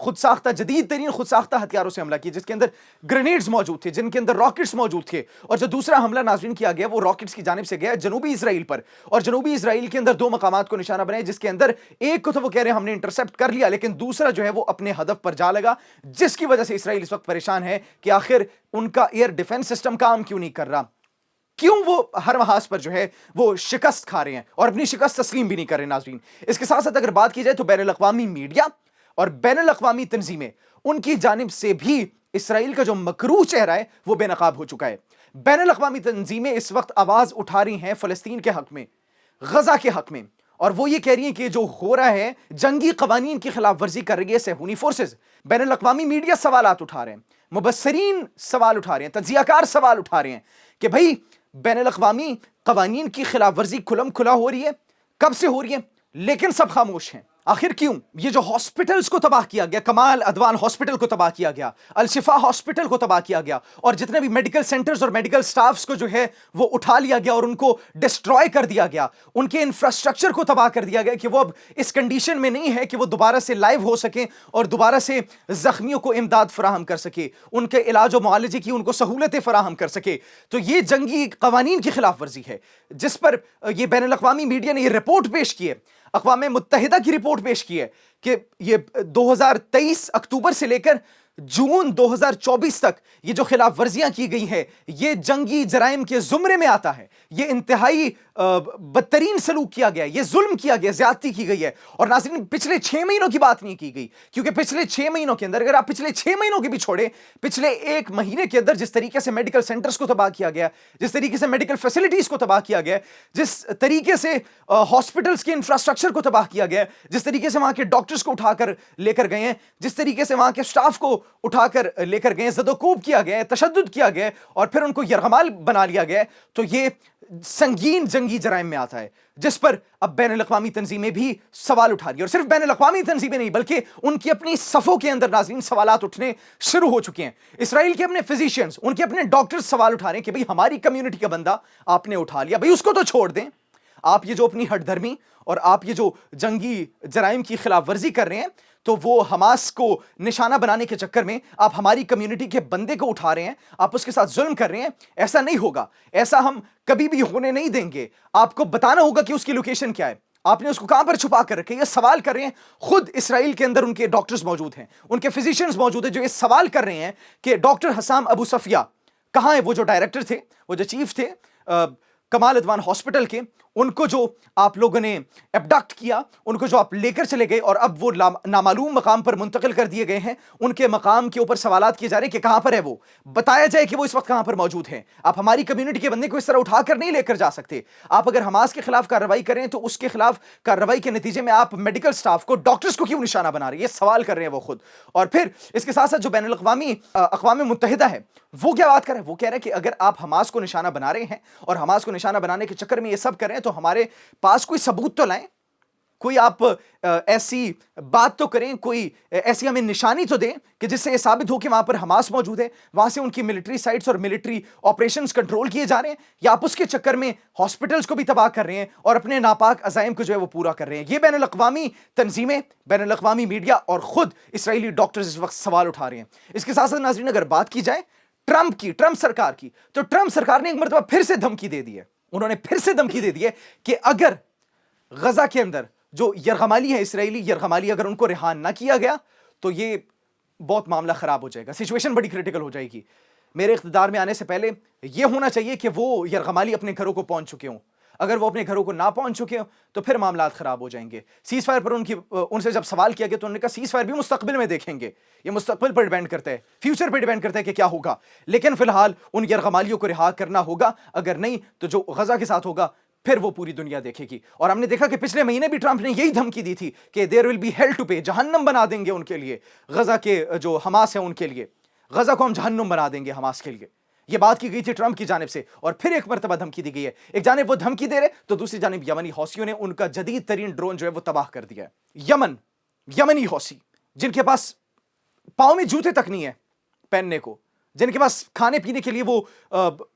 خود ساختہ جدید ترین خود ساختہ ہتھیاروں سے حملہ کیا، جس کے اندر گرینیڈز موجود تھے، جن کے اندر راکٹس موجود تھے. اور جو دوسرا حملہ ناظرین کیا گیا وہ راکٹس کی جانب سے گیا جنوبی اسرائیل پر، اور جنوبی اسرائیل کے اندر 2 مقامات کو نشانہ بنائے، جس کے اندر ایک کو تو وہ کہہ رہے ہیں ہم نے انٹرسپٹ کر لیا، لیکن دوسرا جو ہے وہ اپنے ہدف پر جا لگا، جس کی وجہ سے اسرائیل اس وقت پریشان ہے کہ آخر ان کا ایئر ڈیفنس سسٹم کام کیوں نہیں کر رہا، کیوں وہ ہر محاذ پر جو ہے وہ شکست کھا رہے ہیں اور اپنی شکست تسلیم بھی نہیں کر رہے. ناظرین اس کے ساتھ ساتھ اگر بات کی جائے تو بین الاقوامی میڈیا اور بین الاقوامی تنظیمیں، ان کی جانب سے بھی اسرائیل کا جو مکروہ چہرہ ہے وہ بے نقاب ہو چکا ہے. بین الاقوامی تنظیمیں اس وقت آواز اٹھا رہی ہیں فلسطین کے حق میں، غزہ کے حق میں، اور وہ یہ کہہ رہی ہیں کہ جو ہو رہا ہے جنگی قوانین کی خلاف ورزی کر رہی ہے صہیونی فورسز. بین الاقوامی میڈیا سوالات اٹھا رہے ہیں، مبصرین سوال اٹھا رہے ہیں، تجزیہ کار سوال اٹھا رہے ہیں کہ بھائی بین الاقوامی قوانین کی خلاف ورزی کھلم کھلا ہو رہی ہے، کب سے ہو رہی ہے، لیکن سب خاموش ہیں. آخر کیوں؟ یہ جو ہاسپٹلز کو تباہ کیا گیا، کمال ادوان ہاسپٹل کو تباہ کیا گیا، الشفا ہاسپٹل کو تباہ کیا گیا، اور جتنے بھی میڈیکل سینٹرز اور میڈیکل سٹافز کو جو ہے وہ اٹھا لیا گیا اور ان کو ڈسٹروائے کر دیا گیا، ان کے انفراسٹرکچر کو تباہ کر دیا گیا کہ وہ اب اس کنڈیشن میں نہیں ہے کہ وہ دوبارہ سے لائیو ہو سکیں اور دوبارہ سے زخمیوں کو امداد فراہم کر سکے، ان کے علاج و معالجے کی ان کو سہولتیں فراہم کر سکے. تو یہ جنگی قوانین کی خلاف ورزی ہے جس پر یہ بین الاقوامی میڈیا نے یہ رپورٹ پیش کی ہے، اقوام متحدہ کی رپورٹ پیش کی ہے کہ یہ 2023 اکتوبر سے لے کر جون 2024 تک یہ جو خلاف ورزیاں کی گئی ہیں یہ جنگی جرائم کے زمرے میں آتا ہے. یہ انتہائی بدترین سلوک کیا گیا ہے، یہ ظلم کیا گیا، زیادتی کی گئی ہے. اور ناظرین پچھلے 6 مہینوں کی بات نہیں کی گئی، کیونکہ پچھلے 6 مہینوں کے اندر، اگر آپ پچھلے 6 مہینوں کی بھی چھوڑیں، پچھلے 1 مہینے کے اندر جس طریقے سے میڈیکل سینٹرز کو تباہ کیا گیا، جس طریقے سے میڈیکل فیسلٹیز کو تباہ کیا گیا، جس طریقے سے ہاسپٹلز کے انفراسٹرکچر کو تباہ کیا گیا، جس طریقے سے وہاں کے ڈاکٹرز کو اٹھا کر لے کر گئے ہیں، جس طریقے سے وہاں کے سٹاف کو اٹھا کر لے کر گئے، زد و کوب کیا گیا، تشدد کیا گیا اور پھر ان کو یرغمال بنا لیا گیا، تو یہ سنگین جنگی جرائم میں آتا ہے جس پر اب بین الاقوامی تنظیمیں بھی سوال اٹھا رہی ہیں. اور صرف بین الاقوامی تنظیمیں نہیں بلکہ ان کی اپنی صفوں کے اندر ناظرین سوالات اٹھنے شروع ہو چکے ہیں. اسرائیل کے اپنے فزیشینز، ان کے اپنے ڈاکٹرز سوال اٹھا رہے ہیں کہ بھئی ہماری کمیونٹی کا بندہ آپ نے اٹھا لیا، بھئی اس کو تو چھوڑ دیں. آپ یہ جو اپنی ہٹ دھرمی اور آپ یہ جو جنگی جرائم کی خلاف ورزی کر رہے ہیں تو وہ حماس کو نشانہ بنانے کے چکر میں آپ ہماری کمیونٹی کے بندے کو اٹھا رہے ہیں، آپ اس کے ساتھ ظلم کر رہے ہیں. ایسا نہیں ہوگا، ایسا ہم کبھی بھی ہونے نہیں دیں گے. آپ کو بتانا ہوگا کہ اس کی لوکیشن کیا ہے، آپ نے اس کو کہاں پر چھپا کر رکھے. یہ سوال کر رہے ہیں، خود اسرائیل کے اندر ان کے ڈاکٹرز موجود ہیں، ان کے فزیشینز موجود ہیں جو یہ سوال کر رہے ہیں کہ ڈاکٹر حسام ابو صفیہ کہاں ہیں. وہ جو ڈائریکٹر تھے، وہ جو چیف تھے کمال ادوان ہاسپٹل کے، ان کو جو آپ لوگوں نے ایبڈکٹ کیا، ان کو جو آپ لے کر چلے گئے اور اب وہ نامعلوم مقام پر منتقل کر دیے گئے ہیں، ان کے مقام کے اوپر سوالات کیے جا رہے ہیں کہ کہاں پر ہے وہ، بتایا جائے کہ وہ اس وقت کہاں پر موجود ہیں. آپ ہماری کمیونٹی کے بندے کو اس طرح اٹھا کر نہیں لے کر جا سکتے. آپ اگر حماس کے خلاف کارروائی کریں تو اس کے خلاف کارروائی کے نتیجے میں آپ میڈیکل سٹاف کو، ڈاکٹرز کو کیوں نشانہ بنا رہے ہیں؟ یہ سوال کر رہے ہیں وہ خود. اور پھر اس کے ساتھ ساتھ جو بین الاقوامی اقوام متحدہ ہے وہ کیا بات کر رہے ہیں؟ وہ کہہ رہے ہیں کہ اگر آپ حماس کو نشانہ بنا رہے ہیں اور حماس کو نشانہ بنانے کے چکر میں یہ سب کر رہے ہیں تو ہمارے پاس کوئی ثبوت تو لائیں، کوئی آپ ایسی بات تو کریں، کوئی ایسی ہمیں نشانی تو دیں کہ جس سے یہ ثابت ہو کہ وہاں پر حماس موجود ہے، وہاں سے ان کی ملٹری سائٹس اور ملٹری آپریشنز کنٹرول کیے جا رہے ہیں، یا آپ اس کے چکر میں ہاسپٹلز کو بھی تباہ کر رہے ہیں اور اپنے ناپاک عزائم کو جو ہے وہ پورا کر رہے ہیں. یہ بین الاقوامی تنظیمیں، بین الاقوامی میڈیا اور خود اسرائیلی ڈاکٹرز اس وقت سوال اٹھا رہے ہیں. اس کے ساتھ ساتھ ناظرین اگر بات کی جائے ٹرمپ سرکار کی، تو ٹرمپ سرکار نے ایک مرتبہ پھر سے دھمکی دے دی ہے. انہوں نے پھر سے دھمکی دے دی ہے کہ اگر غزہ کے اندر جو یرغمالی ہے، اسرائیلی یرغمالی، اگر ان کو رہا نہ کیا گیا تو یہ بہت معاملہ خراب ہو جائے گا، سچویشن بڑی کریٹیکل ہو جائے گی. میرے اقتدار میں آنے سے پہلے یہ ہونا چاہیے کہ وہ یرغمالی اپنے گھروں کو پہنچ چکے ہوں. اگر وہ اپنے گھروں کو نہ پہنچ چکے ہوں تو پھر معاملات خراب ہو جائیں گے. سیز فائر پر ان سے جب سوال کیا گیا تو انہوں نے کہا سیز فائر بھی مستقبل میں دیکھیں گے، یہ مستقبل پر ڈیپینڈ کرتا ہے، فیوچر پہ ڈیپینڈ کرتا ہے کہ کیا ہوگا، لیکن فی الحال ان یرغمالیوں کو رہا کرنا ہوگا. اگر نہیں تو جو غزہ کے ساتھ ہوگا پھر وہ پوری دنیا دیکھے گی. اور ہم نے دیکھا کہ پچھلے مہینے بھی ٹرمپ نے یہی دھمکی دی تھی کہ there will be hell to pay, جہنم بنا دیں گے ان کے لیے، غزہ کے جو حماس ہے ان کے لیے، غزہ کو ہم جہنم بنا دیں گے حماس کے لیے. یہ بات کی گئی تھی ٹرمپ کی جانب سے، اور پھر ایک مرتبہ دھمکی دی گئی ہے. ایک جانب وہ دھمکی دے رہے تو دوسری جانب یمنی حوثیوں نے ان کا جدید ترین ڈرون جو ہے وہ تباہ کر دیا ہے. یمنی حوثی جن کے پاس پاؤں میں جوتے تک نہیں ہے پہننے کو، جن کے پاس کھانے پینے کے لیے وہ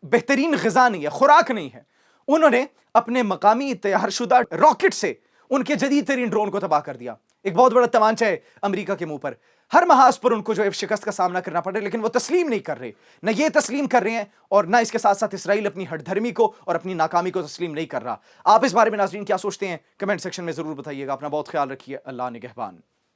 بہترین غذا نہیں ہے، خوراک نہیں ہے، انہوں نے اپنے مقامی تیار شدہ راکٹ سے ان کے جدید ترین ڈرون کو تباہ کر دیا. ایک بہت بڑا تمانچہ ہے امریکہ کے منہ پر. ہر محاذ پر ان کو جو ہے شکست کا سامنا کرنا پڑ رہا ہے، لیکن وہ تسلیم نہیں کر رہے، نہ یہ تسلیم کر رہے ہیں اور نہ اس کے ساتھ ساتھ اسرائیل اپنی ہٹ دھرمی کو اور اپنی ناکامی کو تسلیم نہیں کر رہا۔ آپ اس بارے میں ناظرین کیا سوچتے ہیں؟ کمنٹ سیکشن میں ضرور بتائیے گا۔ اپنا بہت خیال رکھیے، اللہ نگہبان۔